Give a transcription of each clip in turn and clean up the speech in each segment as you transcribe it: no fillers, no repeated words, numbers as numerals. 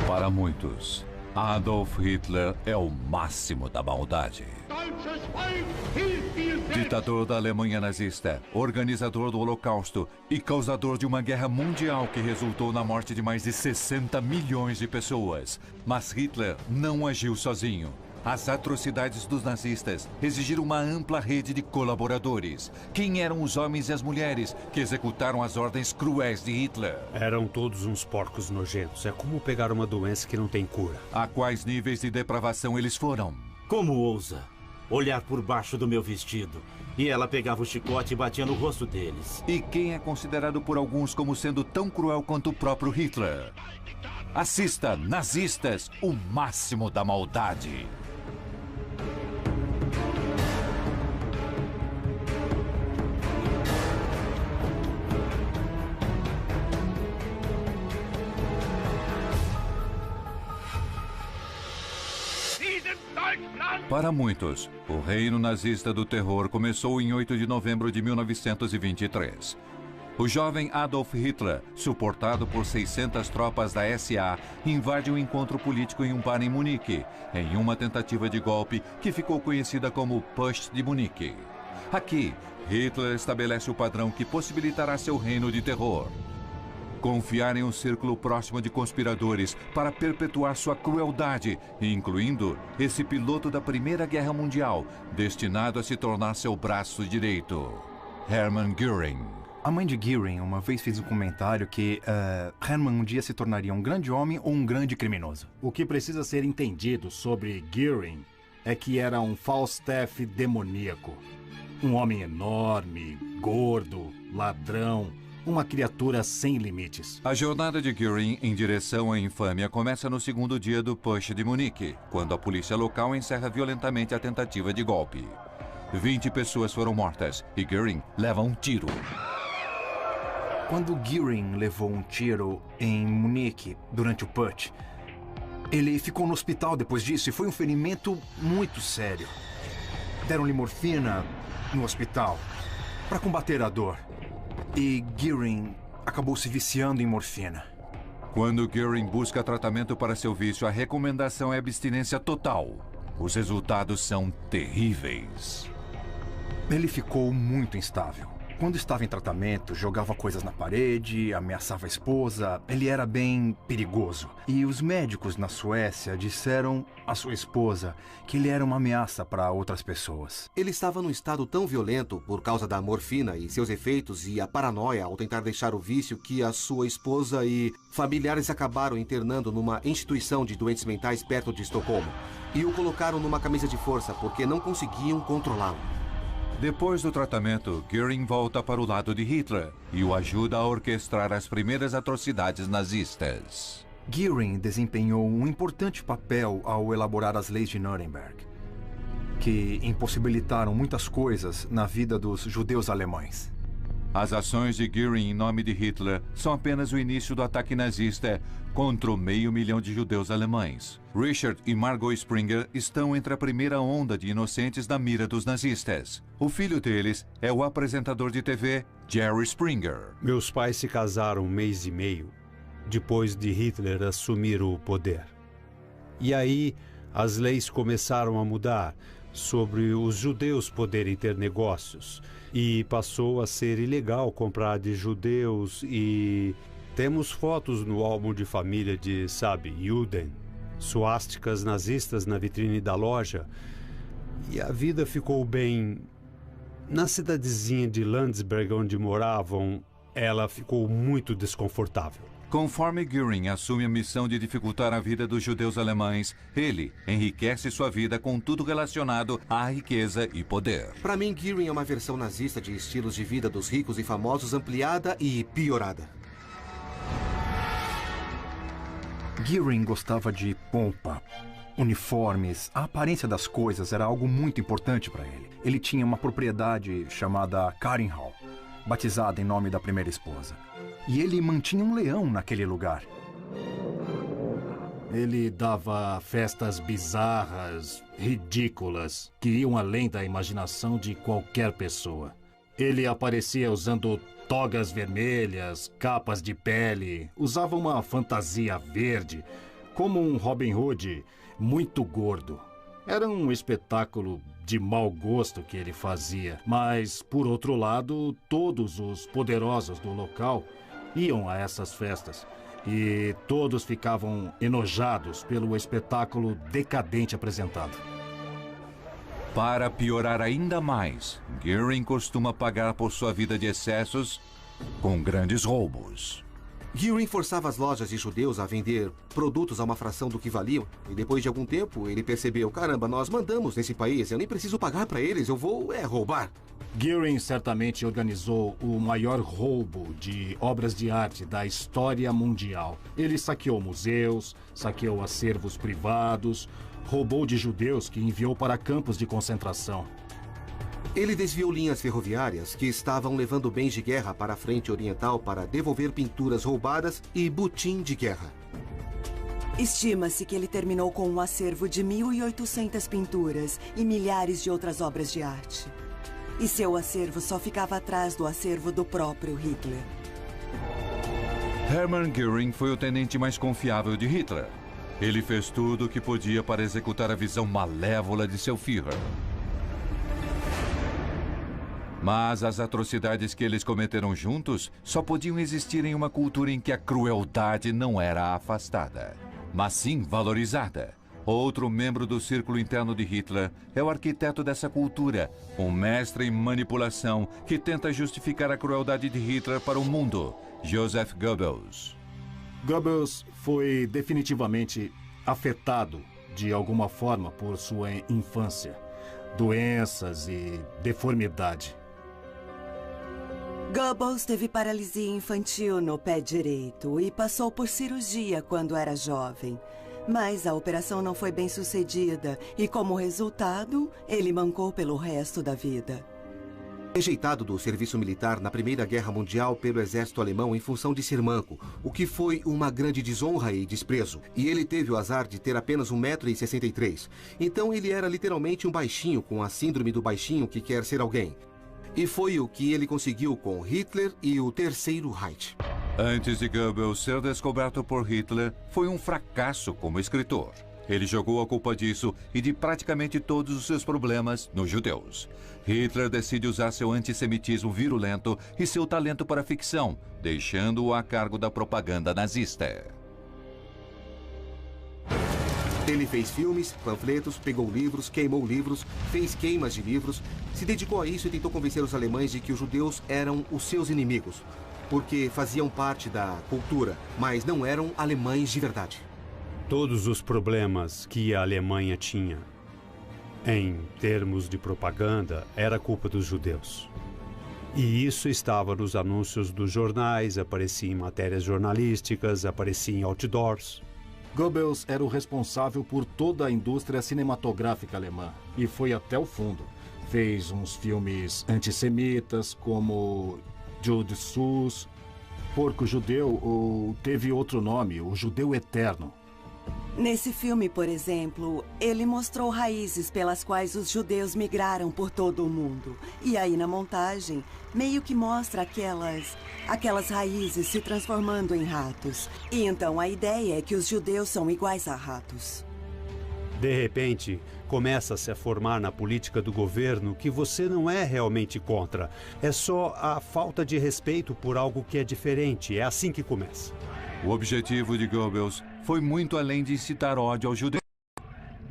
Para muitos, Adolf Hitler é o máximo da maldade. Ditador da Alemanha nazista, organizador do Holocausto e causador de uma guerra mundial que resultou na morte de mais de 60 milhões de pessoas. Mas Hitler não agiu sozinho. As atrocidades dos nazistas exigiram uma ampla rede de colaboradores. Quem eram os homens e as mulheres que executaram as ordens cruéis de Hitler? Eram todos uns porcos nojentos. É como pegar uma doença que não tem cura. A quais níveis de depravação eles foram? Como ousa olhar por baixo do meu vestido? E ela pegava o chicote e batia no rosto deles. E quem é considerado por alguns como sendo tão cruel quanto o próprio Hitler? Assista Nazistas, o máximo da maldade. Para muitos, o reino nazista do terror começou em 8 de novembro de 1923. O jovem Adolf Hitler, suportado por 600 tropas da SA, invade um encontro político em um bar em Munique, em uma tentativa de golpe que ficou conhecida como Putsch de Munique. Aqui, Hitler estabelece o padrão que possibilitará seu reino de terror. Confiar em um círculo próximo de conspiradores para perpetuar sua crueldade, incluindo esse piloto da Primeira Guerra Mundial, destinado a se tornar seu braço direito, Hermann Göring. A mãe de Göring uma vez fez um comentário que Hermann um dia se tornaria um grande homem ou um grande criminoso. O que precisa ser entendido sobre Göring é que era um Falstaff demoníaco. Um homem enorme, gordo, ladrão, uma criatura sem limites. A jornada de Göring em direção à infâmia começa no segundo dia do Putsch de Munique, quando a polícia local encerra violentamente a tentativa de golpe. 20 pessoas foram mortas e Göring leva um tiro. Quando Göring levou um tiro em Munique durante o Putsch, ele ficou no hospital depois disso e foi um ferimento muito sério. Deram-lhe morfina no hospital para combater a dor. E Göring acabou se viciando em morfina. Quando Göring busca tratamento para seu vício, a recomendação é abstinência total. Os resultados são terríveis. Ele ficou muito instável. Quando estava em tratamento, jogava coisas na parede, ameaçava a esposa. Ele era bem perigoso. E os médicos na Suécia disseram à sua esposa que ele era uma ameaça para outras pessoas. Ele estava num estado tão violento por causa da morfina e seus efeitos e a paranoia ao tentar deixar o vício que a sua esposa e familiares acabaram internando numa instituição de doentes mentais perto de Estocolmo e o colocaram numa camisa de força porque não conseguiam controlá-lo. Depois do tratamento, Göring volta para o lado de Hitler e o ajuda a orquestrar as primeiras atrocidades nazistas. Göring desempenhou um importante papel ao elaborar as leis de Nuremberg, que impossibilitaram muitas coisas na vida dos judeus alemães. As ações de Göring em nome de Hitler são apenas o início do ataque nazista contra o 500 mil de judeus alemães. Richard e Margot Springer estão entre a primeira onda de inocentes na mira dos nazistas. O filho deles é o apresentador de TV Jerry Springer. Meus pais se casaram 1 mês e meio depois de Hitler assumir o poder. E aí as leis começaram a mudar sobre os judeus poderem ter negócios e passou a ser ilegal comprar de judeus e temos fotos no álbum de família de, sabe, Juden, suásticas nazistas na vitrine da loja e a vida ficou bem... Na cidadezinha de Landsberg onde moravam, ela ficou muito desconfortável. Conforme Göring assume a missão de dificultar a vida dos judeus alemães, ele enriquece sua vida com tudo relacionado à riqueza e poder. Para mim, Göring é uma versão nazista de estilos de vida dos ricos e famosos ampliada e piorada. Göring gostava de pompa, uniformes. A aparência das coisas era algo muito importante para ele. Ele tinha uma propriedade chamada Karinhall, batizada em nome da primeira esposa. E ele mantinha um leão naquele lugar. Ele dava festas bizarras, ridículas, que iam além da imaginação de qualquer pessoa. Ele aparecia usando togas vermelhas, capas de pele, usava uma fantasia verde, como um Robin Hood muito gordo. Era um espetáculo de mau gosto que ele fazia, mas, por outro lado, todos os poderosos do local iam a essas festas e todos ficavam enojados pelo espetáculo decadente apresentado. Para piorar ainda mais, Gearing costuma pagar por sua vida de excessos com grandes roubos. Gearing forçava as lojas de judeus a vender produtos a uma fração do que valiam. E depois de algum tempo, ele percebeu, caramba, nós mandamos nesse país, eu nem preciso pagar para eles, eu vou roubar. Gearing certamente organizou o maior roubo de obras de arte da história mundial. Ele saqueou museus, saqueou acervos privados, roubou de judeus que enviou para campos de concentração. Ele desviou linhas ferroviárias que estavam levando bens de guerra para a frente oriental para devolver pinturas roubadas e butim de guerra. Estima-se que ele terminou com um acervo de 1.800 pinturas e milhares de outras obras de arte. E seu acervo só ficava atrás do acervo do próprio Hitler. Hermann Göring foi o tenente mais confiável de Hitler. Ele fez tudo o que podia para executar a visão malévola de seu Führer. Mas as atrocidades que eles cometeram juntos só podiam existir em uma cultura em que a crueldade não era afastada, mas sim valorizada. Outro membro do círculo interno de Hitler é o arquiteto dessa cultura, um mestre em manipulação que tenta justificar a crueldade de Hitler para o mundo, Joseph Goebbels. Goebbels foi definitivamente afetado de alguma forma por sua infância, doenças e deformidade. Goebbels teve paralisia infantil no pé direito e passou por cirurgia quando era jovem. Mas a operação não foi bem sucedida e, como resultado, ele mancou pelo resto da vida. Rejeitado do serviço militar na Primeira Guerra Mundial pelo exército alemão em função de ser manco, o que foi uma grande desonra e desprezo. E ele teve o azar de ter apenas 1,63 m. Então ele era literalmente um baixinho com a síndrome do baixinho que quer ser alguém. E foi o que ele conseguiu com Hitler e o Terceiro Reich. Antes de Goebbels ser descoberto por Hitler, foi um fracasso como escritor. Ele jogou a culpa disso e de praticamente todos os seus problemas nos judeus. Hitler decide usar seu antissemitismo virulento e seu talento para a ficção, deixando-o a cargo da propaganda nazista. Ele fez filmes, panfletos, pegou livros, queimou livros, fez queimas de livros, se dedicou a isso e tentou convencer os alemães de que os judeus eram os seus inimigos, porque faziam parte da cultura, mas não eram alemães de verdade. Todos os problemas que a Alemanha tinha, em termos de propaganda, era culpa dos judeus. E isso estava nos anúncios dos jornais, aparecia em matérias jornalísticas, aparecia em outdoors. Goebbels era o responsável por toda a indústria cinematográfica alemã e foi até o fundo. Fez uns filmes antissemitas como Jude Sus, Porco Judeu, ou teve outro nome, O Judeu Eterno. Nesse filme, por exemplo, ele mostrou raízes pelas quais os judeus migraram por todo o mundo. E aí, na montagem, meio que mostra aquelas raízes se transformando em ratos. E então a ideia é que os judeus são iguais a ratos. De repente, começa-se a formar na política do governo que você não é realmente contra. É só a falta de respeito por algo que é diferente. É assim que começa. O objetivo de Goebbels foi muito além de incitar ódio aos judeus.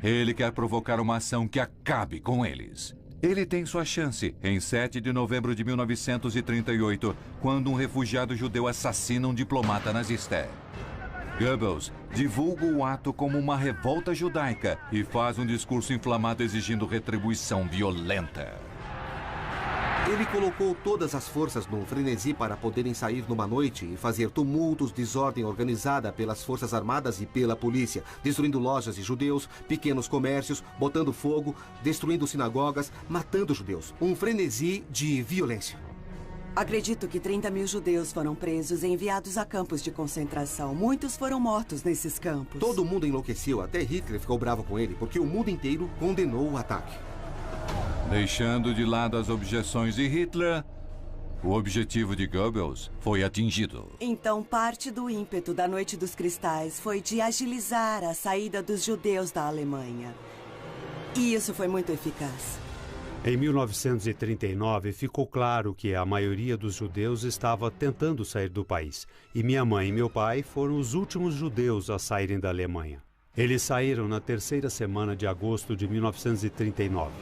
Ele quer provocar uma ação que acabe com eles. Ele tem sua chance em 7 de novembro de 1938, quando um refugiado judeu assassina um diplomata nazista. Goebbels divulga o ato como uma revolta judaica e faz um discurso inflamado exigindo retribuição violenta. Ele colocou todas as forças num frenesi para poderem sair numa noite e fazer tumultos, desordem organizada pelas forças armadas e pela polícia, destruindo lojas de judeus, pequenos comércios, botando fogo, destruindo sinagogas, matando judeus. Um frenesi de violência. Acredito que 30.000 judeus foram presos e enviados a campos de concentração. Muitos foram mortos nesses campos. Todo mundo enlouqueceu, até Hitler ficou bravo com ele, porque o mundo inteiro condenou o ataque. Deixando de lado as objeções de Hitler, O objetivo de Goebbels foi atingido. Então, parte do ímpeto da Noite dos Cristais foi de agilizar a saída dos judeus da Alemanha. E isso foi muito eficaz. Em 1939, ficou claro que a maioria dos judeus estava tentando sair do país. E minha mãe e meu pai foram os últimos judeus a saírem da Alemanha. Eles saíram na terceira semana de agosto de 1939.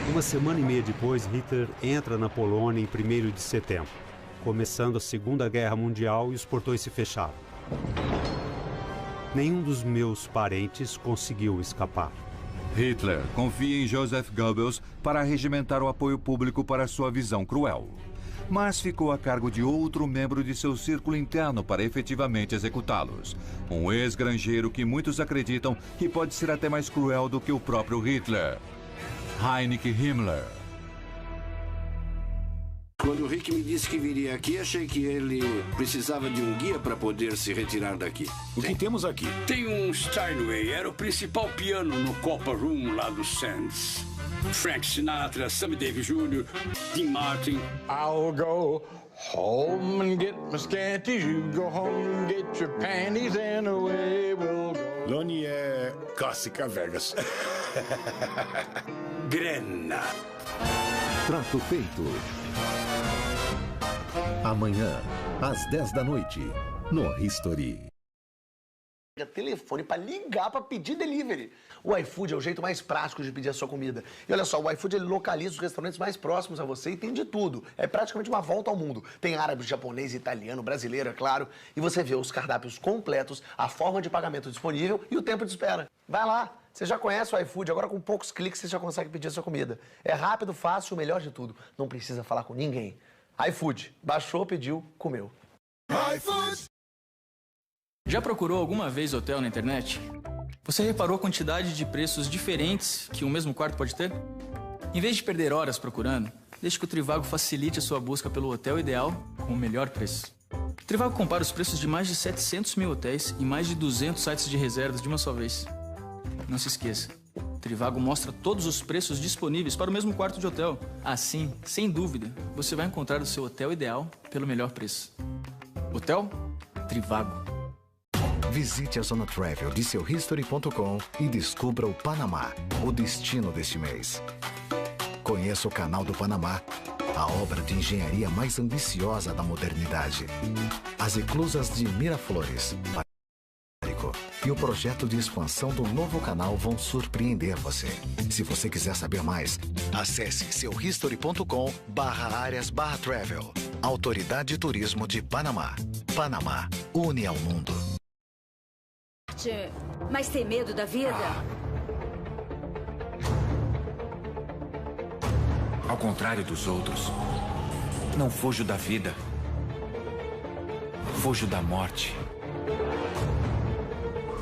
Uma semana e meia depois, Hitler entra na Polônia em 1º de setembro, começando a Segunda Guerra Mundial e os portões se fecharam. Nenhum dos meus parentes conseguiu escapar. Hitler confia em Joseph Goebbels para regimentar o apoio público para sua visão cruel. Mas ficou a cargo de outro membro de seu círculo interno para efetivamente executá-los. Um ex-granjeiro que muitos acreditam que pode ser até mais cruel do que o próprio Hitler. Heinrich Himmler. Quando o Rick me disse que viria aqui, achei que ele precisava de um guia para poder se retirar daqui. O que temos aqui? Tem um Steinway, era o principal piano no Copper Room lá do Sands. Frank Sinatra, Sammy Davis Jr., Dean Martin. I'll go home and get my scanties. You go home and get your panties and away we'll go. Lonnie é clássica Vegas. Grena. Trato feito. Amanhã, às 10 da noite, no History. Telefone para ligar para pedir delivery. O iFood é o jeito mais prático de pedir a sua comida. E olha só, o iFood ele localiza os restaurantes mais próximos a você e tem de tudo. É praticamente uma volta ao mundo. Tem árabe, japonês, italiano, brasileiro, é claro. E você vê os cardápios completos, a forma de pagamento disponível e o tempo de espera. Vai lá. Você já conhece o iFood, agora com poucos cliques você já consegue pedir a sua comida. É rápido, fácil, o melhor de tudo. Não precisa falar com ninguém. iFood. Baixou, pediu, comeu. iFood! Já procurou alguma vez hotel na internet? Você reparou a quantidade de preços diferentes que um mesmo quarto pode ter? Em vez de perder horas procurando, deixe que o Trivago facilite a sua busca pelo hotel ideal com o melhor preço. O Trivago compara os preços de mais de 700 mil hotéis e mais de 200 sites de reservas de uma só vez. Não se esqueça, o Trivago mostra todos os preços disponíveis para o mesmo quarto de hotel. Assim, sem dúvida, você vai encontrar o seu hotel ideal pelo melhor preço. Hotel Trivago. Visite a Zona Travel de seuhistory.com e descubra o Panamá, o destino deste mês. Conheça o Canal do Panamá, a obra de engenharia mais ambiciosa da modernidade. As eclusas de Miraflores e o projeto de expansão do novo canal vão surpreender você. Se você quiser saber mais, acesse seuhistory.com/áreas/travel. Autoridade de Turismo de Panamá. Panamá, une ao mundo. Mas tem medo da vida? Ao contrário dos outros, não fujo da vida. Fujo da morte.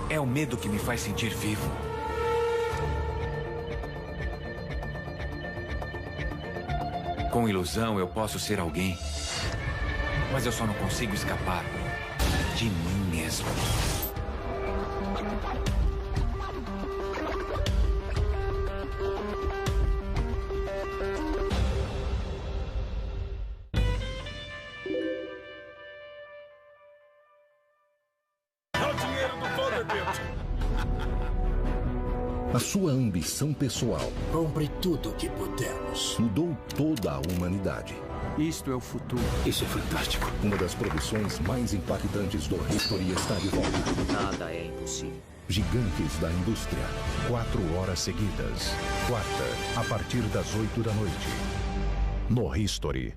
É o medo que me faz sentir vivo. Com ilusão eu posso ser alguém, mas eu só não consigo escapar de mim mesmo. A sua ambição pessoal. Compre tudo o que pudermos. Mudou toda a humanidade. Isto é o futuro. Isso é fantástico. Uma das produções mais impactantes do History está de volta. Nada é impossível. Gigantes da Indústria. 4 horas seguidas. Quarta, a partir das 8 da noite. No History.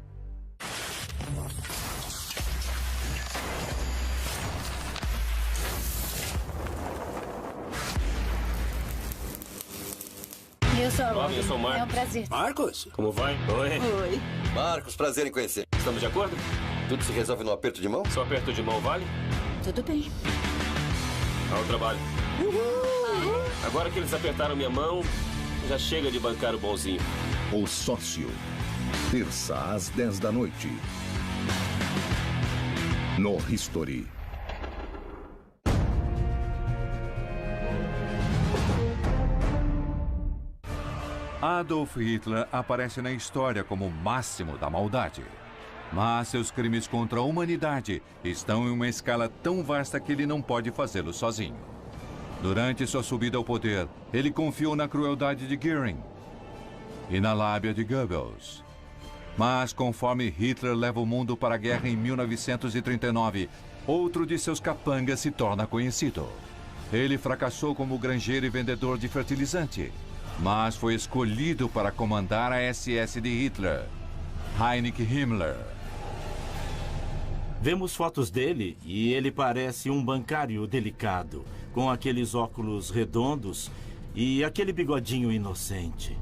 Eu sou a Olá, eu sou o Marcos. É um prazer. Marcos? Como vai? Oi. Oi. Marcos, prazer em conhecer. Estamos de acordo? Tudo se resolve no aperto de mão? Só aperto de mão vale? Tudo bem. Ao trabalho. Uhul. Agora que eles apertaram minha mão, já chega de bancar o bonzinho. O Sócio. Terça às 10 da noite. No History. Adolf Hitler aparece na história como o máximo da maldade. Mas seus crimes contra a humanidade estão em uma escala tão vasta que ele não pode fazê-lo sozinho. Durante sua subida ao poder, ele confiou na crueldade de Göring e na lábia de Goebbels. Mas conforme Hitler leva o mundo para a guerra em 1939, outro de seus capangas se torna conhecido. Ele fracassou como granjeiro e vendedor de fertilizante, mas foi escolhido para comandar a SS de Hitler, Heinrich Himmler. Vemos fotos dele e ele parece um bancário delicado, com aqueles óculos redondos e aquele bigodinho inocente.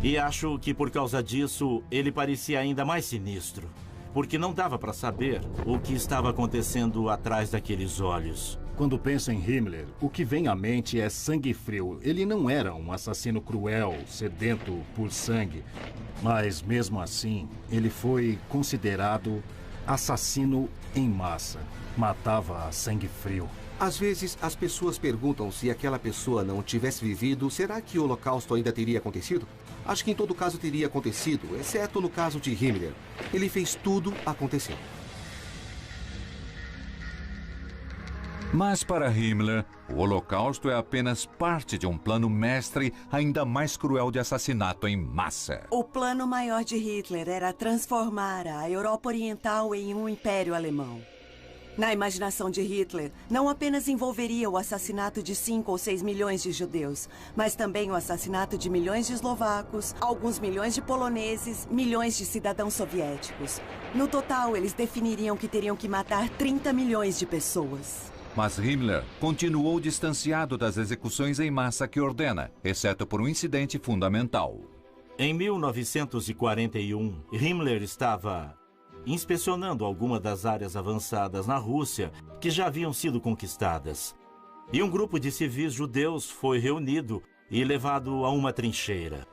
E acho que por causa disso ele parecia ainda mais sinistro, porque não dava para saber o que estava acontecendo atrás daqueles olhos. Quando penso em Himmler, o que vem à mente é sangue frio. Ele não era um assassino cruel, sedento por sangue, mas mesmo assim, ele foi considerado assassino em massa. Matava a sangue frio. Às vezes, as pessoas perguntam se aquela pessoa não tivesse vivido, será que o Holocausto ainda teria acontecido? Acho que em todo caso teria acontecido, exceto no caso de Himmler. Ele fez tudo acontecer. Mas para Himmler, o Holocausto é apenas parte de um plano mestre ainda mais cruel de assassinato em massa. O plano maior de Hitler era transformar a Europa Oriental em um império alemão. Na imaginação de Hitler, não apenas envolveria o assassinato de 5 ou 6 milhões de judeus, mas também o assassinato de milhões de eslovacos, alguns milhões de poloneses, milhões de cidadãos soviéticos. No total, eles definiriam que teriam que matar 30 milhões de pessoas. Mas Himmler continuou distanciado das execuções em massa que ordena, exceto por um incidente fundamental. Em 1941, Himmler estava inspecionando algumas das áreas avançadas na Rússia que já haviam sido conquistadas. E um grupo de civis judeus foi reunido e levado a uma trincheira.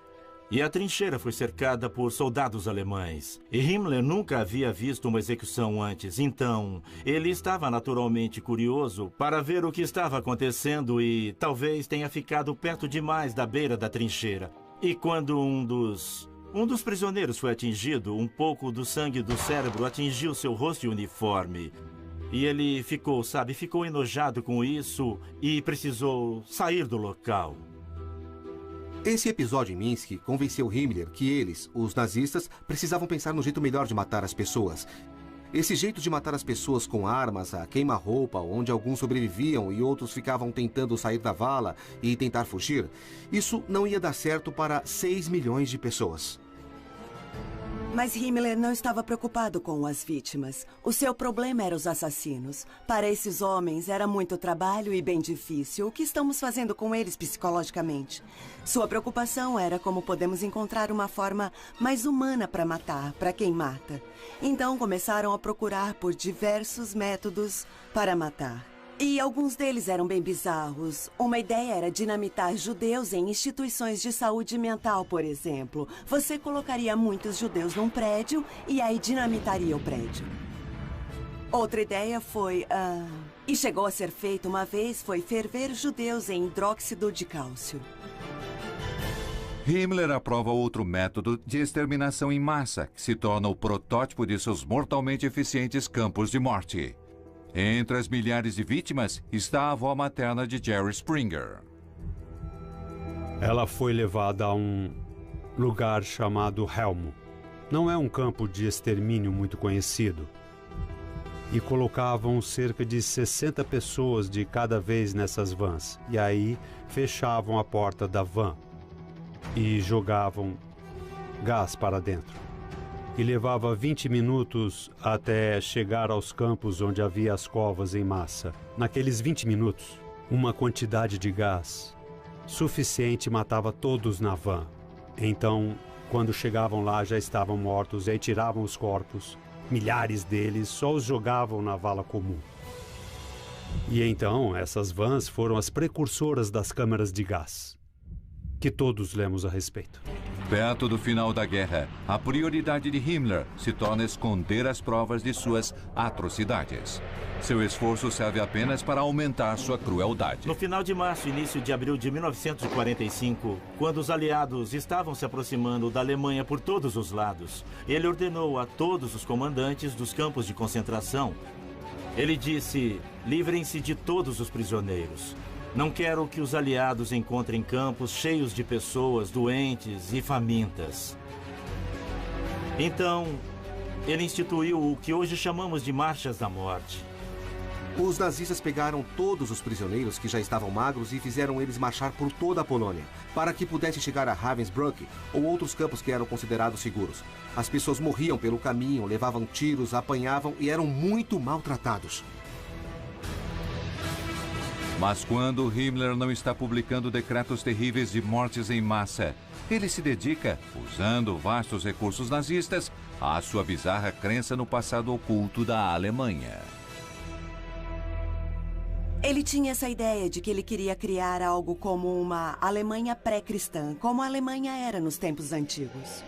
E a trincheira foi cercada por soldados alemães. E Himmler nunca havia visto uma execução antes, então ele estava naturalmente curioso para ver o que estava acontecendo e talvez tenha ficado perto demais da beira da trincheira. E quando um dos prisioneiros foi atingido, um pouco do sangue do cérebro atingiu seu rosto e uniforme. E ele ficou enojado com isso e precisou sair do local. Esse episódio em Minsk convenceu Himmler que eles, os nazistas, precisavam pensar no jeito melhor de matar as pessoas. Esse jeito de matar as pessoas com armas, a queima-roupa, onde alguns sobreviviam e outros ficavam tentando sair da vala e tentar fugir, isso não ia dar certo para 6 milhões de pessoas. Mas Himmler não estava preocupado com as vítimas. O seu problema eram os assassinos. Para esses homens era muito trabalho e bem difícil. O que estamos fazendo com eles psicologicamente? Sua preocupação era como podemos encontrar uma forma mais humana para matar, para quem mata. Então começaram a procurar por diversos métodos para matar. E alguns deles eram bem bizarros. Uma ideia era dinamitar judeus em instituições de saúde mental, por exemplo. Você colocaria muitos judeus num prédio e aí dinamitaria o prédio. Outra ideia foi... e chegou a ser feita uma vez, foi ferver judeus em hidróxido de cálcio. Himmler aprova outro método de exterminação em massa, que se torna o protótipo de seus mortalmente eficientes campos de morte. Entre as milhares de vítimas está a avó materna de Jerry Springer. Ela foi levada a um lugar chamado Helmo. Não é um campo de extermínio muito conhecido. E colocavam cerca de 60 pessoas de cada vez nessas vans. E aí fechavam a porta da van e jogavam gás para dentro. E levava 20 minutos até chegar aos campos onde havia as covas em massa. Naqueles 20 minutos, uma quantidade de gás suficiente matava todos na van. Então, quando chegavam lá, já estavam mortos, e aí tiravam os corpos. Milhares deles só os jogavam na vala comum. E então, essas vans foram as precursoras das câmaras de gás, que todos lemos a respeito. Perto do final da guerra, a prioridade de Himmler se torna esconder as provas de suas atrocidades. Seu esforço serve apenas para aumentar sua crueldade. No final de março e início de abril de 1945, quando os aliados estavam se aproximando da Alemanha por todos os lados, ele ordenou a todos os comandantes dos campos de concentração. Ele disse: livrem-se de todos os prisioneiros. Não quero que os aliados encontrem campos cheios de pessoas doentes e famintas. Então, ele instituiu o que hoje chamamos de Marchas da Morte. Os nazistas pegaram todos os prisioneiros que já estavam magros e fizeram eles marchar por toda a Polônia, para que pudessem chegar a Ravensbrück ou outros campos que eram considerados seguros. As pessoas morriam pelo caminho, levavam tiros, apanhavam e eram muito maltratados. Mas quando Himmler não está publicando decretos terríveis de mortes em massa, ele se dedica, usando vastos recursos nazistas, à sua bizarra crença no passado oculto da Alemanha. Ele tinha essa ideia de que ele queria criar algo como uma Alemanha pré-cristã, como a Alemanha era nos tempos antigos.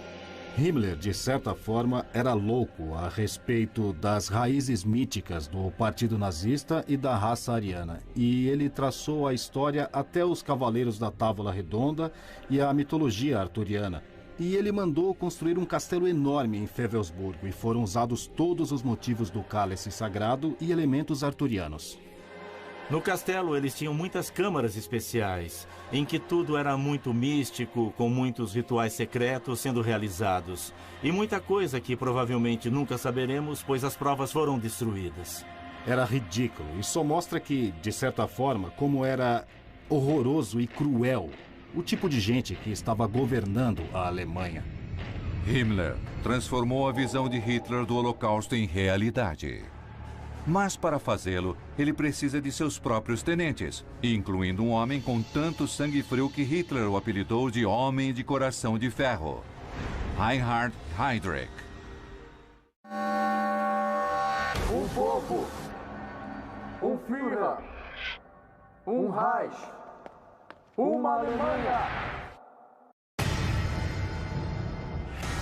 Himmler, de certa forma, era louco a respeito das raízes míticas do Partido Nazista e da raça ariana. E ele traçou a história até os Cavaleiros da Távola Redonda e a mitologia arturiana. E ele mandou construir um castelo enorme em Fewelsburgo e foram usados todos os motivos do cálice sagrado e elementos arturianos. No castelo, eles tinham muitas câmaras especiais, em que tudo era muito místico, com muitos rituais secretos sendo realizados. E muita coisa que provavelmente nunca saberemos, pois as provas foram destruídas. Era ridículo e só mostra que, de certa forma, como era horroroso e cruel o tipo de gente que estava governando a Alemanha. Himmler transformou a visão de Hitler do Holocausto em realidade. Mas para fazê-lo, ele precisa de seus próprios tenentes, incluindo um homem com tanto sangue frio que Hitler o apelidou de Homem de Coração de Ferro, Reinhard Heydrich. Um povo, um Führer, um Reich, uma Alemanha.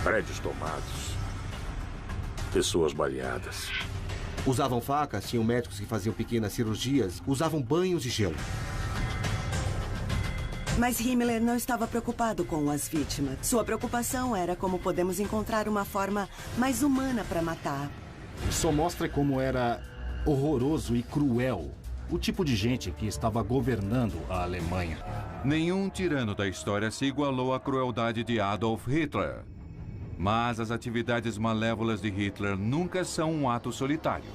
Prédios tomados, pessoas baleadas. Usavam facas, tinham médicos que faziam pequenas cirurgias, usavam banhos de gelo. Mas Himmler não estava preocupado com as vítimas. Sua preocupação era como podemos encontrar uma forma mais humana para matar. Só mostra como era horroroso e cruel o tipo de gente que estava governando a Alemanha. Nenhum tirano da história se igualou à crueldade de Adolf Hitler. Mas as atividades malévolas de Hitler nunca são um ato solitário.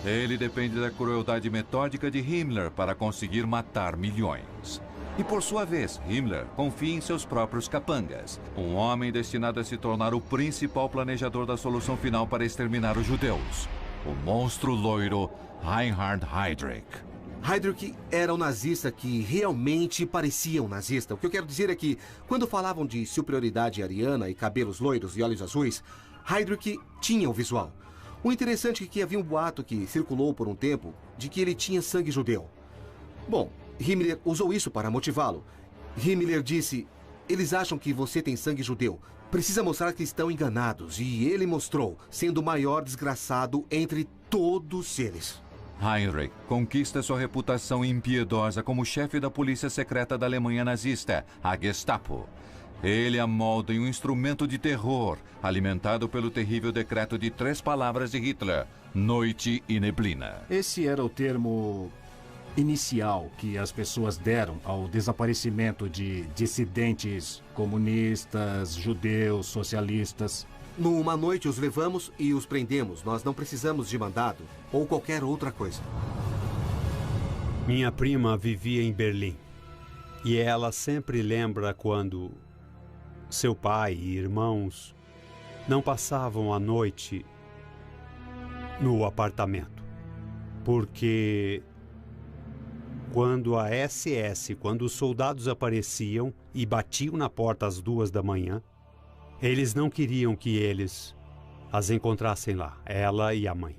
Ele depende da crueldade metódica de Himmler para conseguir matar milhões. E por sua vez, Himmler confia em seus próprios capangas. Um homem destinado a se tornar o principal planejador da solução final para exterminar os judeus. O monstro loiro Reinhard Heydrich. Heydrich era um nazista que realmente parecia um nazista. O que eu quero dizer é que, quando falavam de superioridade ariana e cabelos loiros e olhos azuis, Heydrich tinha o visual. O interessante é que havia um boato que circulou por um tempo de que ele tinha sangue judeu. Bom, Himmler usou isso para motivá-lo. Himmler disse: eles acham que você tem sangue judeu. Precisa mostrar que estão enganados. E ele mostrou, sendo o maior desgraçado entre todos eles. Heinrich conquista sua reputação impiedosa como chefe da polícia secreta da Alemanha nazista, a Gestapo. Ele a molda em um instrumento de terror, alimentado pelo terrível decreto de 3 palavras de Hitler: noite e neblina. Esse era o termo inicial que as pessoas deram ao desaparecimento de dissidentes comunistas, judeus, socialistas. Numa noite os levamos e os prendemos. Nós não precisamos de mandado ou qualquer outra coisa. Minha prima vivia em Berlim. E ela sempre lembra quando seu pai e irmãos não passavam a noite no apartamento. Porque quando a SS, quando os soldados apareciam e batiam na porta às 2 da manhã, eles não queriam que eles as encontrassem lá, ela e a mãe.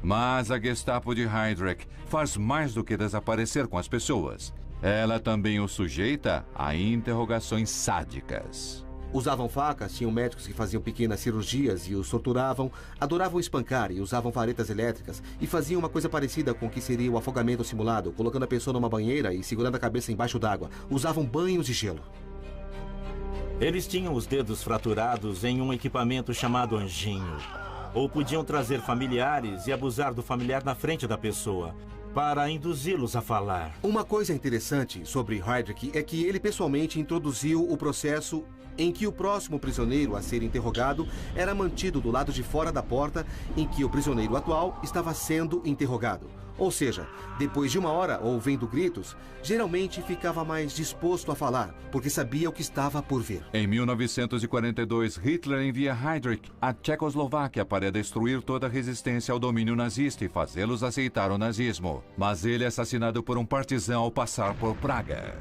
Mas a Gestapo de Heydrich faz mais do que desaparecer com as pessoas. Ela também o sujeita a interrogações sádicas. Usavam facas, tinham médicos que faziam pequenas cirurgias e os torturavam, adoravam espancar e usavam varetas elétricas e faziam uma coisa parecida com o que seria o afogamento simulado, colocando a pessoa numa banheira e segurando a cabeça embaixo d'água. Usavam banhos de gelo. Eles tinham os dedos fraturados em um equipamento chamado anjinho. Ou podiam trazer familiares e abusar do familiar na frente da pessoa, para induzi-los a falar. Uma coisa interessante sobre Heydrich é que ele pessoalmente introduziu o processo em que o próximo prisioneiro a ser interrogado era mantido do lado de fora da porta em que o prisioneiro atual estava sendo interrogado. Ou seja, depois de 1 hora, ouvindo gritos, geralmente ficava mais disposto a falar, porque sabia o que estava por vir. Em 1942, Hitler envia Heydrich à Tchecoslováquia para destruir toda a resistência ao domínio nazista e fazê-los aceitar o nazismo. Mas ele é assassinado por um partisão ao passar por Praga.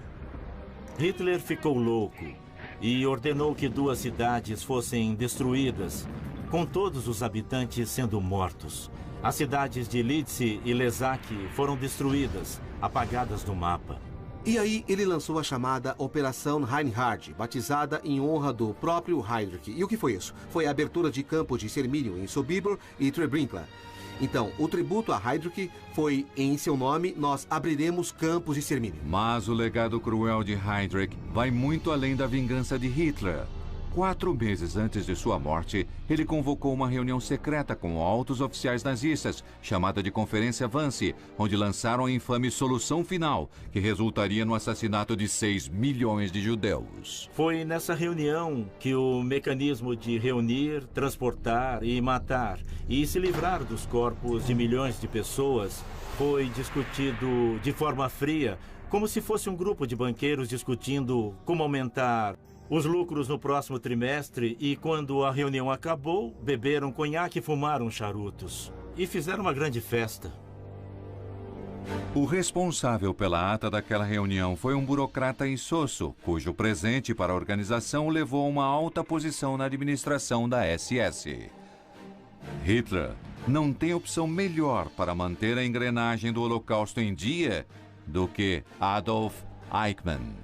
Hitler ficou louco e ordenou que 2 cidades fossem destruídas, com todos os habitantes sendo mortos. As cidades de Lidsky e Ležák foram destruídas, apagadas do mapa. E aí ele lançou a chamada Operação Reinhard, batizada em honra do próprio Heydrich. E o que foi isso? Foi a abertura de campos de extermínio em Sobibor e Treblinka. Então, o tributo a Heydrich foi, em seu nome, nós abriremos campos de extermínio. Mas o legado cruel de Heydrich vai muito além da vingança de Hitler. 4 meses antes de sua morte, ele convocou uma reunião secreta com altos oficiais nazistas, chamada de Conferência Wannsee, onde lançaram a infame solução final, que resultaria no assassinato de 6 milhões de judeus. Foi nessa reunião que o mecanismo de reunir, transportar e matar e se livrar dos corpos de milhões de pessoas foi discutido de forma fria, como se fosse um grupo de banqueiros discutindo como aumentar os lucros no próximo trimestre, e quando a reunião acabou, beberam conhaque e fumaram charutos. E fizeram uma grande festa. O responsável pela ata daquela reunião foi um burocrata insosso, cujo presente para a organização o levou a uma alta posição na administração da SS. Hitler não tem opção melhor para manter a engrenagem do Holocausto em dia do que Adolf Eichmann.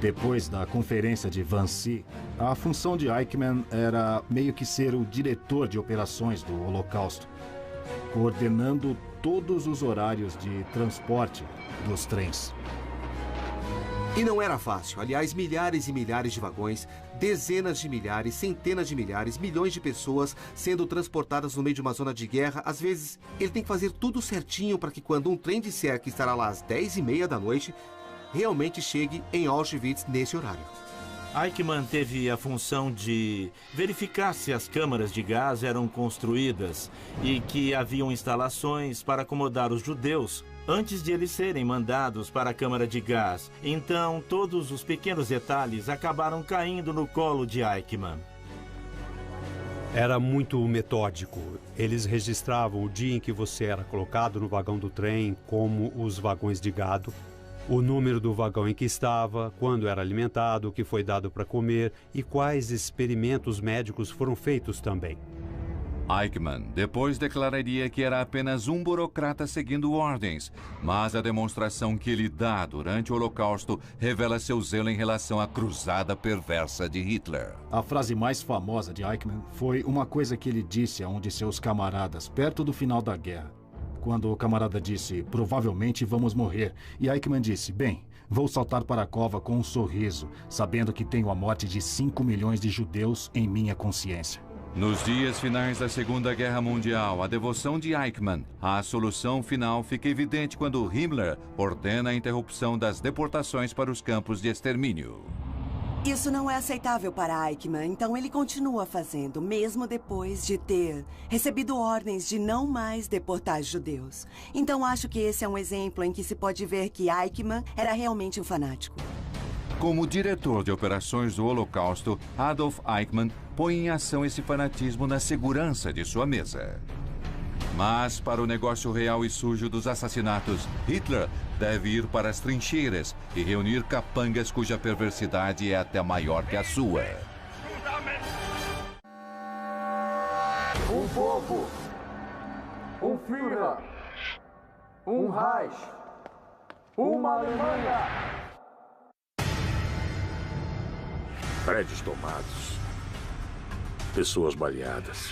Depois da conferência de Wannsee, a função de Eichmann era meio que ser o diretor de operações do Holocausto, coordenando todos os horários de transporte dos trens. E não era fácil. Aliás, milhares e milhares de vagões, dezenas de milhares, centenas de milhares, milhões de pessoas sendo transportadas no meio de uma zona de guerra. Às vezes, ele tem que fazer tudo certinho para que quando um trem disser que estará lá às 10h30 da noite, realmente chegue em Auschwitz nesse horário. Eichmann teve a função de verificar se as câmaras de gás eram construídas e que haviam instalações para acomodar os judeus antes de eles serem mandados para a câmara de gás. Então, todos os pequenos detalhes acabaram caindo no colo de Eichmann. Era muito metódico. Eles registravam o dia em que você era colocado no vagão do trem, como os vagões de gado, o número do vagão em que estava, quando era alimentado, o que foi dado para comer e quais experimentos médicos foram feitos também. Eichmann depois declararia que era apenas um burocrata seguindo ordens, mas a demonstração que ele dá durante o Holocausto revela seu zelo em relação à cruzada perversa de Hitler. A frase mais famosa de Eichmann foi uma coisa que ele disse a um de seus camaradas perto do final da guerra. Quando o camarada disse, provavelmente vamos morrer, e Eichmann disse, bem, vou saltar para a cova com um sorriso, sabendo que tenho a morte de 5 milhões de judeus em minha consciência. Nos dias finais da Segunda Guerra Mundial, a devoção de Eichmann à solução final fica evidente quando Himmler ordena a interrupção das deportações para os campos de extermínio. Isso não é aceitável para Eichmann, então ele continua fazendo, mesmo depois de ter recebido ordens de não mais deportar judeus. Então acho que esse é um exemplo em que se pode ver que Eichmann era realmente um fanático. Como diretor de operações do Holocausto, Adolf Eichmann põe em ação esse fanatismo na segurança de sua mesa. Mas, para o negócio real e sujo dos assassinatos, Hitler deve ir para as trincheiras e reunir capangas cuja perversidade é até maior que a sua. Um povo, um Führer, um Reich, uma Alemanha. prédios tomados, pessoas baleadas.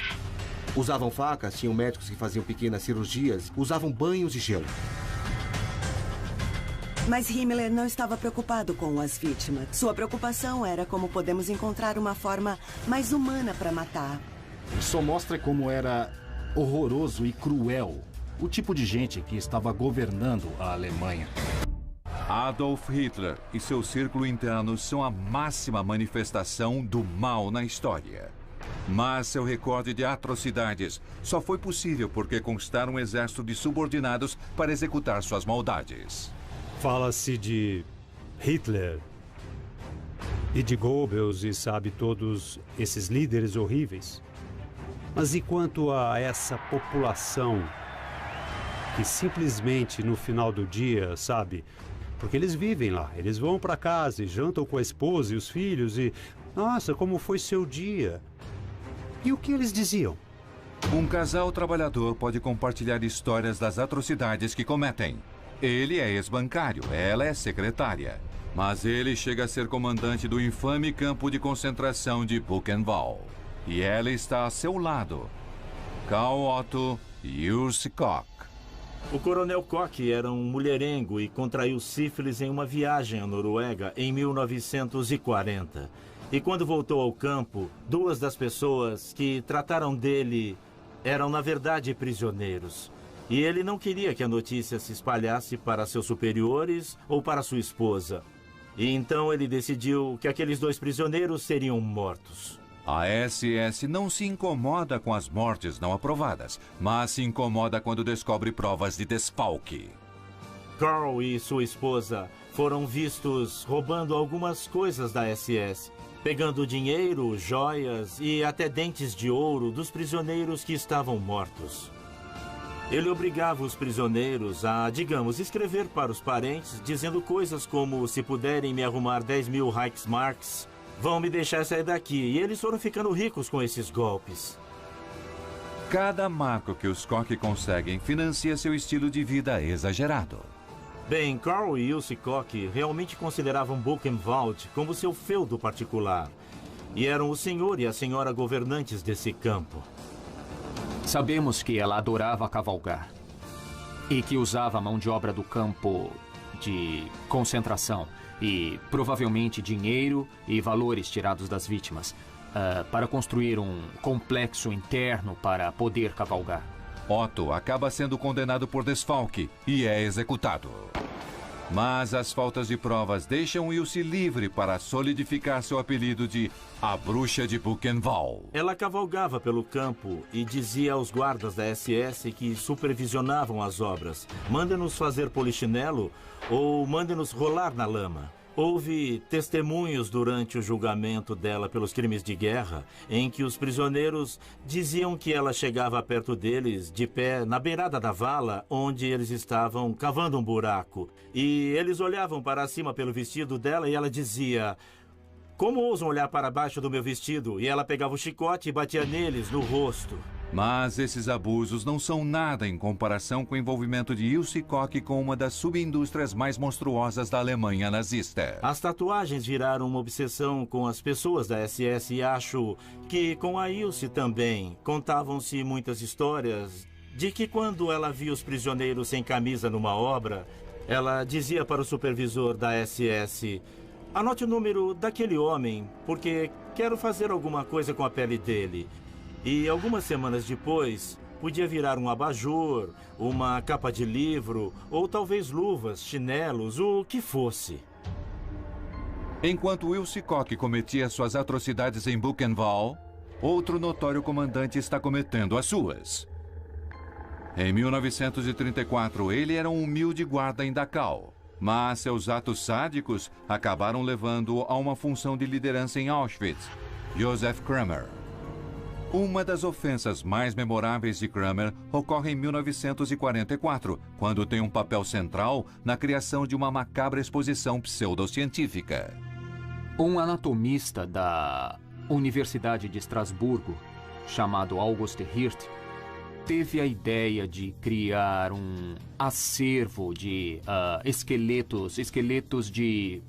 Usavam facas, tinham médicos que faziam pequenas cirurgias, usavam banhos de gelo. Mas Himmler não estava preocupado com as vítimas. Sua preocupação era como podemos encontrar uma forma mais humana para matar. Só mostra como era horroroso e cruel o tipo de gente que estava governando a Alemanha. Adolf Hitler e seu círculo interno são a máxima manifestação do mal na história. Mas seu recorde de atrocidades só foi possível porque conquistaram um exército de subordinados para executar suas maldades. Fala-se de Hitler e de Goebbels e sabe todos esses líderes horríveis. Mas e quanto a essa população que simplesmente no final do dia, sabe, porque eles vivem lá, eles vão para casa e jantam com a esposa e os filhos e, nossa, como foi seu dia? E o que eles diziam? Um casal trabalhador pode compartilhar histórias das atrocidades que cometem. Ele é ex-bancário, ela é secretária. Mas ele chega a ser comandante do infame campo de concentração de Buchenwald. E ela está a seu lado. Karl Otto Jussi Koch. O coronel Koch era um mulherengo e contraiu sífilis em uma viagem à Noruega em 1940. E quando voltou ao campo, 2 das pessoas que trataram dele eram, na verdade, prisioneiros. E ele não queria que a notícia se espalhasse para seus superiores ou para sua esposa. E então ele decidiu que aqueles 2 prisioneiros seriam mortos. A SS não se incomoda com as mortes não aprovadas, mas se incomoda quando descobre provas de desfalque. Karl e sua esposa foram vistos roubando algumas coisas da SS, pegando dinheiro, joias e até dentes de ouro dos prisioneiros que estavam mortos. Ele obrigava os prisioneiros a, digamos, escrever para os parentes, dizendo coisas como: se puderem me arrumar 10.000 Reichsmarks, vão me deixar sair daqui. E eles foram ficando ricos com esses golpes. Cada marco que os Koch conseguem financia seu estilo de vida exagerado. Bem, Karl e Jussi Koch realmente consideravam Buchenwald como seu feudo particular. E eram o senhor e a senhora governantes desse campo. Sabemos que ela adorava cavalgar e que usava a mão de obra do campo de concentração e provavelmente dinheiro e valores tirados das vítimas para construir um complexo interno para poder cavalgar. Otto acaba sendo condenado por desfalque e é executado. Mas as faltas de provas deixam Jussi livre para solidificar seu apelido de A Bruxa de Buchenwald. Ela cavalgava pelo campo e dizia aos guardas da SS que supervisionavam as obras: mandem-nos fazer polichinelo ou mandem-nos rolar na lama. Houve testemunhos durante o julgamento dela pelos crimes de guerra, em que os prisioneiros diziam que ela chegava perto deles, de pé, na beirada da vala, onde eles estavam cavando um buraco. E eles olhavam para cima pelo vestido dela e ela dizia: como ousam olhar para baixo do meu vestido? E ela pegava o chicote e batia neles no rosto. Mas esses abusos não são nada em comparação com o envolvimento de Jussi Koch com uma das subindústrias mais monstruosas da Alemanha nazista. As tatuagens viraram uma obsessão com as pessoas da SS e acho que com a Jussi também. Contavam-se muitas histórias de que quando ela via os prisioneiros sem camisa numa obra, ela dizia para o supervisor da SS: anote o número daquele homem, porque quero fazer alguma coisa com a pele dele. E algumas semanas depois, podia virar um abajur, uma capa de livro, ou talvez luvas, chinelos, o que fosse. Enquanto Jussi Koch cometia suas atrocidades em Buchenwald, outro notório comandante está cometendo as suas. Em 1934, ele era um humilde guarda em Dachau, mas seus atos sádicos acabaram levando-o a uma função de liderança em Auschwitz: Josef Kramer. Uma das ofensas mais memoráveis de Kramer ocorre em 1944, quando tem um papel central na criação de uma macabra exposição pseudocientífica. Um anatomista da Universidade de Estrasburgo, chamado August Hirt, teve a ideia de criar um acervo de esqueletos de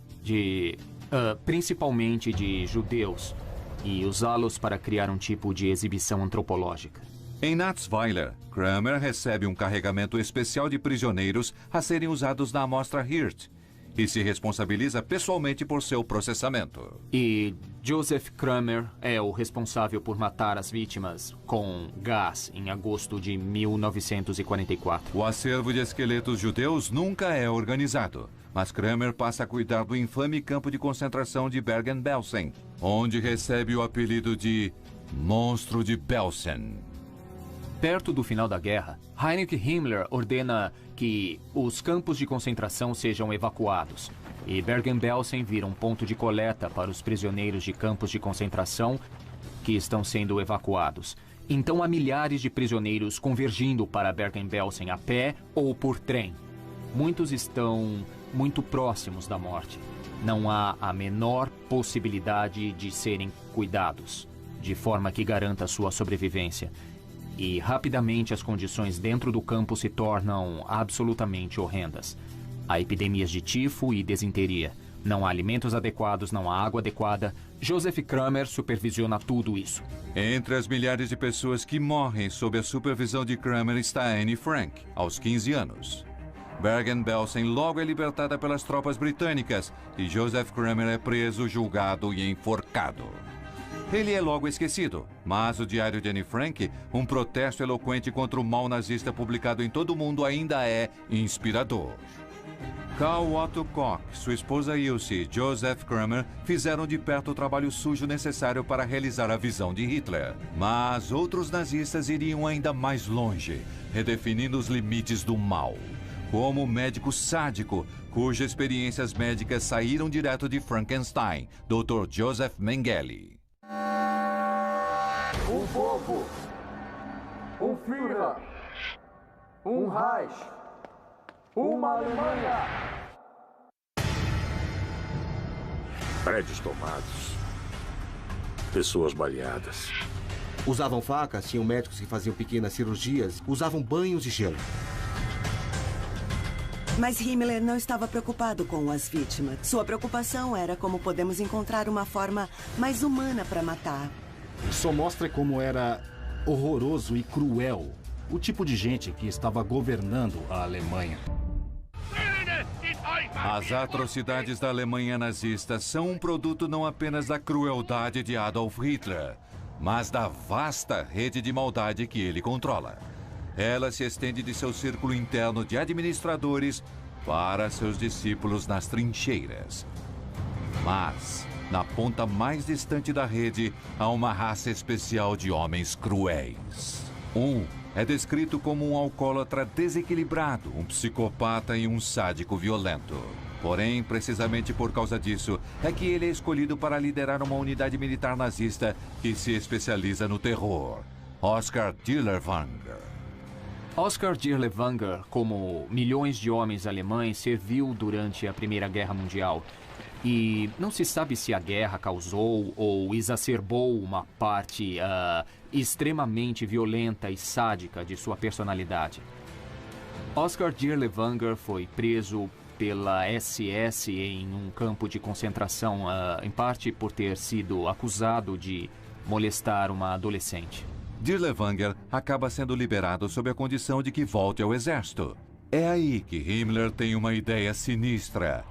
principalmente de judeus, e usá-los para criar um tipo de exibição antropológica. Em Natzweiler, Kramer recebe um carregamento especial de prisioneiros a serem usados na amostra Hirt e se responsabiliza pessoalmente por seu processamento. E Joseph Kramer é o responsável por matar as vítimas com gás em agosto de 1944. O acervo de esqueletos judeus nunca é organizado, mas Kramer passa a cuidar do infame campo de concentração de Bergen-Belsen, onde recebe o apelido de Monstro de Belsen. Perto do final da guerra, Heinrich Himmler ordena que os campos de concentração sejam evacuados, e Bergen-Belsen vira um ponto de coleta para os prisioneiros de campos de concentração que estão sendo evacuados. Então há milhares de prisioneiros convergindo para Bergen-Belsen a pé ou por trem. Muitos estão muito próximos da morte. Não há a menor possibilidade de serem cuidados, de forma que garanta sua sobrevivência. E rapidamente as condições dentro do campo se tornam absolutamente horrendas. Há epidemias de tifo e desinteria. Não há alimentos adequados, não há água adequada. Joseph Kramer supervisiona tudo isso. Entre as milhares de pessoas que morrem sob a supervisão de Kramer está Anne Frank, aos 15 anos. Bergen-Belsen logo é libertada pelas tropas britânicas e Joseph Kramer é preso, julgado e enforcado. Ele é logo esquecido, mas o diário de Anne Frank, um protesto eloquente contra o mal nazista publicado em todo o mundo, ainda é inspirador. Karl Otto Koch, sua esposa Ilse e Joseph Kramer fizeram de perto o trabalho sujo necessário para realizar a visão de Hitler. Mas outros nazistas iriam ainda mais longe, redefinindo os limites do mal. Como o médico sádico, cujas experiências médicas saíram direto de Frankenstein, Dr. Joseph Mengele. Um povo, um Führer, um Reich, uma Alemanha. Prédios tomados, pessoas baleadas. Usavam facas, tinham médicos que faziam pequenas cirurgias, usavam banhos de gelo. Mas Himmler não estava preocupado com as vítimas. Sua preocupação era como podemos encontrar uma forma mais humana para matar. Só mostra como era horroroso e cruel o tipo de gente que estava governando a Alemanha. As atrocidades da Alemanha nazista são um produto não apenas da crueldade de Adolf Hitler, mas da vasta rede de maldade que ele controla. Ela se estende de seu círculo interno de administradores para seus discípulos nas trincheiras. Mas, na ponta mais distante da rede, há uma raça especial de homens cruéis. Um é descrito como um alcoólatra desequilibrado, um psicopata e um sádico violento. Porém, precisamente por causa disso, é que ele é escolhido para liderar uma unidade militar nazista que se especializa no terror. Oskar Dirlewanger. Oskar Dirlewanger, como milhões de homens alemães, serviu durante a Primeira Guerra Mundial. E não se sabe se a guerra causou ou exacerbou uma parte extremamente violenta e sádica de sua personalidade. Oskar Dirlewanger foi preso pela SS em um campo de concentração, em parte por ter sido acusado de molestar uma adolescente. Dirlewanger acaba sendo liberado sob a condição de que volte ao exército. É aí que Himmler tem uma ideia sinistra: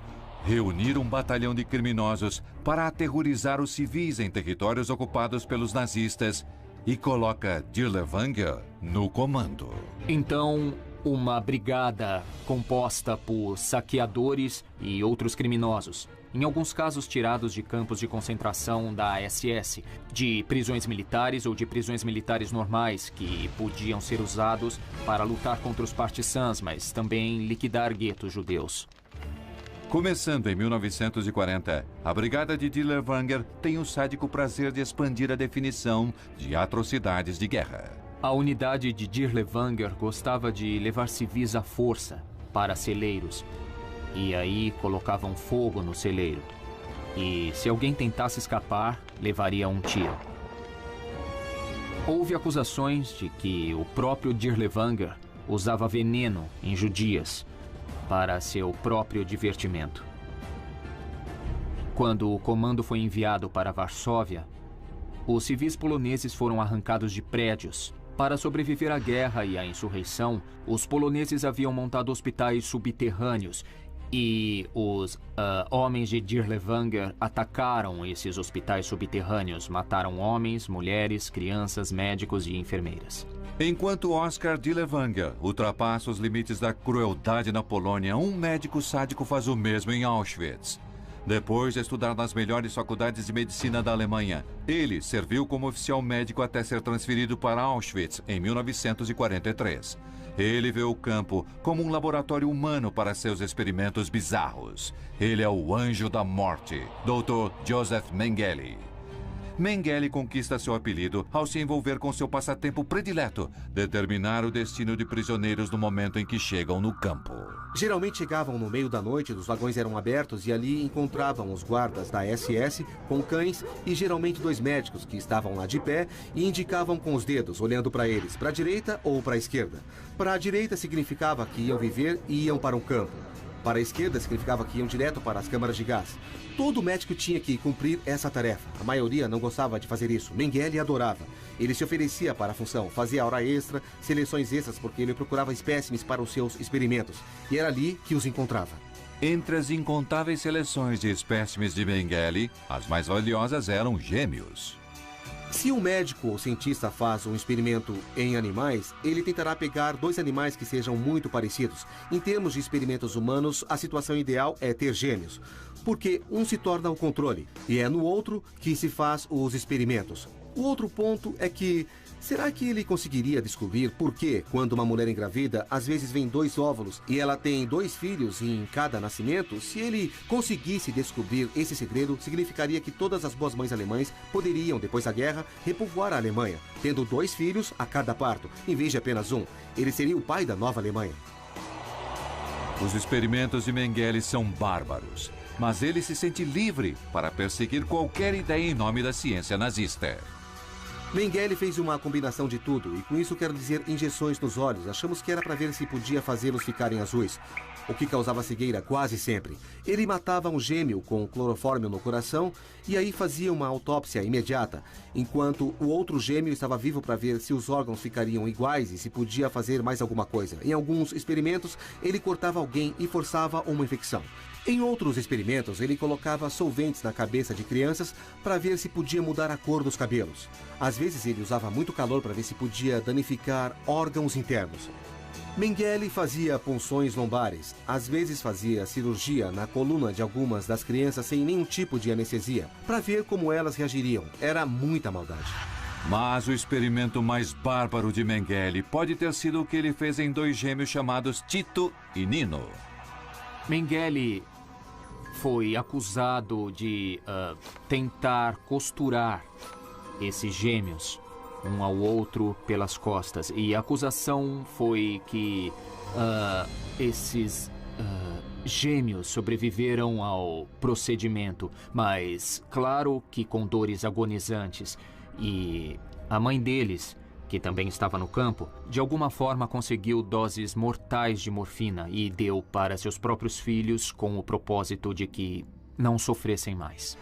reunir um batalhão de criminosos para aterrorizar os civis em territórios ocupados pelos nazistas e coloca Dirlewanger no comando. Então, uma brigada composta por saqueadores e outros criminosos, em alguns casos tirados de campos de concentração da SS, de prisões militares ou de prisões militares normais que podiam ser usados para lutar contra os partisans, mas também liquidar guetos judeus. Começando em 1940, a brigada de Dirlewanger tem o sádico prazer de expandir a definição de atrocidades de guerra. A unidade de Dirlewanger gostava de levar civis à força para celeiros. E aí colocavam fogo no celeiro. E se alguém tentasse escapar, levaria um tiro. Houve acusações de que o próprio Dirlewanger usava veneno em judias para seu próprio divertimento. Quando o comando foi enviado para Varsóvia, os civis poloneses foram arrancados de prédios. Para sobreviver à guerra e à insurreição, os poloneses haviam montado hospitais subterrâneos e os homens de Dirlewanger atacaram esses hospitais subterrâneos, mataram homens, mulheres, crianças, médicos e enfermeiras. Enquanto Oskar Dirlewanger ultrapassa os limites da crueldade na Polônia, um médico sádico faz o mesmo em Auschwitz. Depois de estudar nas melhores faculdades de medicina da Alemanha, ele serviu como oficial médico até ser transferido para Auschwitz em 1943. Ele vê o campo como um laboratório humano para seus experimentos bizarros. Ele é o anjo da morte, Dr. Joseph Mengele. Mengele conquista seu apelido ao se envolver com seu passatempo predileto, determinar o destino de prisioneiros no momento em que chegam no campo. Geralmente chegavam no meio da noite, os vagões eram abertos e ali encontravam os guardas da SS com cães e geralmente 2 médicos que estavam lá de pé e indicavam com os dedos, olhando para eles, para a direita ou para a esquerda. Para a direita significava que iam viver e iam para um campo. Para a esquerda significava que iam direto para as câmaras de gás. Todo médico tinha que cumprir essa tarefa. A maioria não gostava de fazer isso. Mengele adorava. Ele se oferecia para a função, fazia hora extra, seleções extras porque ele procurava espécimes para os seus experimentos. E era ali que os encontrava. Entre as incontáveis seleções de espécimes de Mengele, as mais valiosas eram gêmeos. Se um médico ou cientista faz um experimento em animais, ele tentará pegar 2 animais que sejam muito parecidos. Em termos de experimentos humanos, a situação ideal é ter gêmeos, porque um se torna o controle e é no outro que se faz os experimentos. O outro ponto é que, será que ele conseguiria descobrir por que, quando uma mulher engravida, às vezes vem 2 óvulos e ela tem 2 filhos em cada nascimento? Se ele conseguisse descobrir esse segredo, significaria que todas as boas mães alemãs poderiam, depois da guerra, repovoar a Alemanha, tendo 2 filhos a cada parto, em vez de apenas um. Ele seria o pai da nova Alemanha. Os experimentos de Mengele são bárbaros, mas ele se sente livre para perseguir qualquer ideia em nome da ciência nazista. Mengele fez uma combinação de tudo, e com isso quero dizer injeções nos olhos. Achamos que era para ver se podia fazê-los ficarem azuis, o que causava cegueira quase sempre. Ele matava um gêmeo com clorofórmio no coração e aí fazia uma autópsia imediata, enquanto o outro gêmeo estava vivo para ver se os órgãos ficariam iguais e se podia fazer mais alguma coisa. Em alguns experimentos, ele cortava alguém e forçava uma infecção. Em outros experimentos, ele colocava solventes na cabeça de crianças para ver se podia mudar a cor dos cabelos. Às vezes, ele usava muito calor para ver se podia danificar órgãos internos. Mengele fazia punções lombares. Às vezes, fazia cirurgia na coluna de algumas das crianças sem nenhum tipo de anestesia, para ver como elas reagiriam. Era muita maldade. Mas o experimento mais bárbaro de Mengele pode ter sido o que ele fez em 2 gêmeos chamados Tito e Nino. Mengele foi acusado de tentar costurar esses gêmeos um ao outro pelas costas. E a acusação foi que esses gêmeos sobreviveram ao procedimento, mas claro que com dores agonizantes. E a mãe deles, que também estava no campo, de alguma forma conseguiu doses mortais de morfina e deu para seus próprios filhos com o propósito de que não sofressem mais.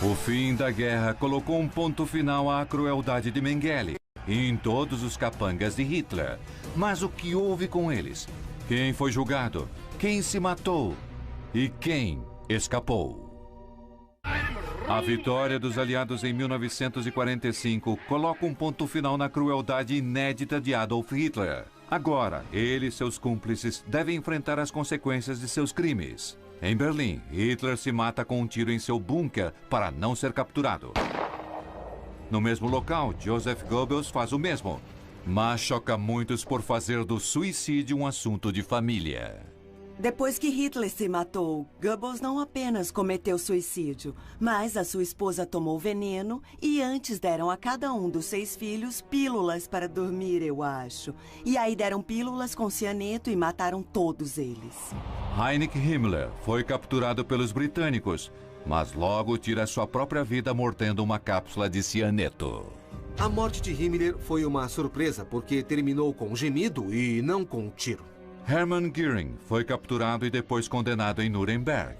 O fim da guerra colocou um ponto final à crueldade de Mengele e em todos os capangas de Hitler. Mas o que houve com eles? Quem foi julgado? Quem se matou? E quem escapou? A vitória dos aliados em 1945 coloca um ponto final na crueldade inédita de Adolf Hitler. Agora, ele e seus cúmplices devem enfrentar as consequências de seus crimes. Em Berlim, Hitler se mata com um tiro em seu bunker para não ser capturado. No mesmo local, Joseph Goebbels faz o mesmo, mas choca muitos por fazer do suicídio um assunto de família. Depois que Hitler se matou, Goebbels não apenas cometeu suicídio, mas a sua esposa tomou veneno e antes deram a cada um dos 6 filhos pílulas para dormir, eu acho. E aí deram pílulas com cianeto e mataram todos eles. Heinrich Himmler foi capturado pelos britânicos, mas logo tira sua própria vida mordendo uma cápsula de cianeto. A morte de Himmler foi uma surpresa porque terminou com um gemido e não com um tiro. Hermann Göring foi capturado e depois condenado em Nuremberg.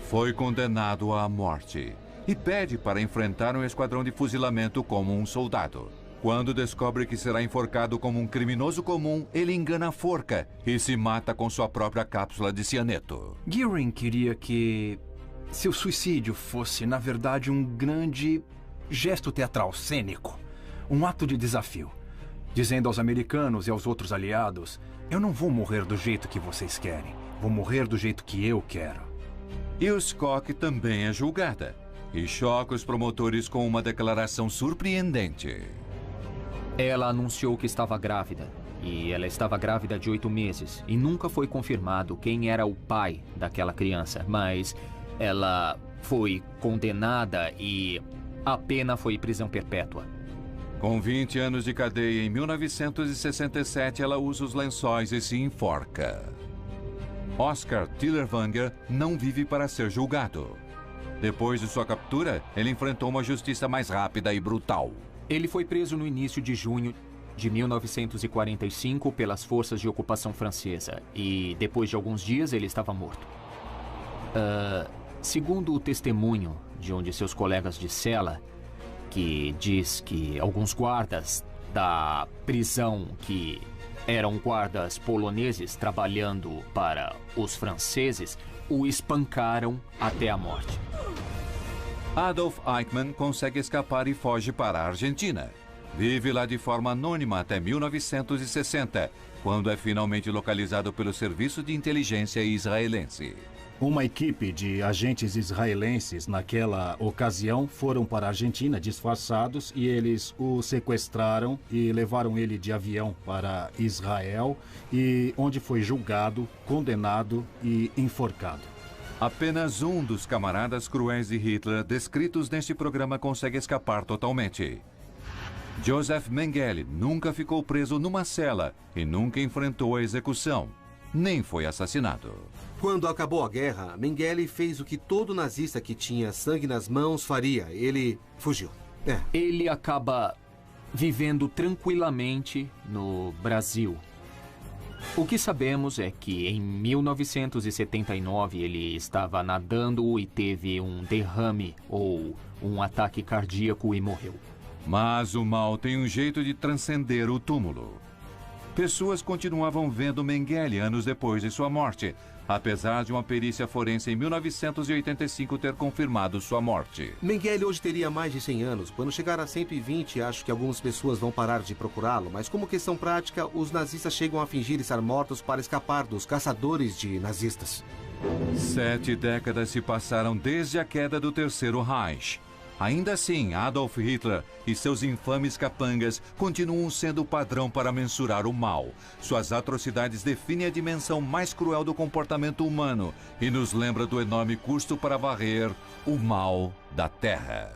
foi condenado à morte e pede para enfrentar um esquadrão de fuzilamento como um soldado. Quando descobre que será enforcado como um criminoso comum, ele engana a forca e se mata com sua própria cápsula de cianeto. Gearing queria que seu suicídio fosse, na verdade, um grande gesto teatral cênico, um ato de desafio, dizendo aos americanos e aos outros aliados: eu não vou morrer do jeito que vocês querem, vou morrer do jeito que eu quero. E Scott também é julgada e choca os promotores com uma declaração surpreendente. Ela anunciou que estava grávida, e ela estava grávida de 8 meses, e nunca foi confirmado quem era o pai daquela criança, mas ela foi condenada e a pena foi prisão perpétua. Com 20 anos de cadeia, em 1967, ela usa os lençóis e se enforca. Oscar Tillerwanger não vive para ser julgado. Depois de sua captura, ele enfrentou uma justiça mais rápida e brutal. Ele foi preso no início de junho de 1945 pelas forças de ocupação francesa e, depois de alguns dias, ele estava morto. Segundo o testemunho de um de seus colegas de cela, que diz que alguns guardas da prisão, que eram guardas poloneses trabalhando para os franceses, o espancaram até a morte. Adolf Eichmann consegue escapar e foge para a Argentina. Vive lá de forma anônima até 1960, quando é finalmente localizado pelo Serviço de Inteligência israelense. Uma equipe de agentes israelenses, naquela ocasião, foram para a Argentina disfarçados e eles o sequestraram e levaram ele de avião para Israel, e onde foi julgado, condenado e enforcado. Apenas um dos camaradas cruéis de Hitler descritos neste programa consegue escapar totalmente. Joseph Mengele nunca ficou preso numa cela e nunca enfrentou a execução, nem foi assassinado. Quando acabou a guerra, Mengele fez o que todo nazista que tinha sangue nas mãos faria. Ele fugiu. Ele acaba vivendo tranquilamente no Brasil. O que sabemos é que em 1979 ele estava nadando e teve um derrame ou um ataque cardíaco e morreu. Mas o mal tem um jeito de transcender o túmulo. Pessoas continuavam vendo Mengele anos depois de sua morte, apesar de uma perícia forense em 1985 ter confirmado sua morte. Mengele hoje teria mais de 100 anos. Quando chegar a 120, acho que algumas pessoas vão parar de procurá-lo, mas como questão prática, os nazistas chegam a fingir estar mortos para escapar dos caçadores de nazistas. 7 décadas se passaram desde a queda do Terceiro Reich. Ainda assim, Adolf Hitler e seus infames capangas continuam sendo o padrão para mensurar o mal. Suas atrocidades definem a dimensão mais cruel do comportamento humano e nos lembra do enorme custo para varrer o mal da Terra.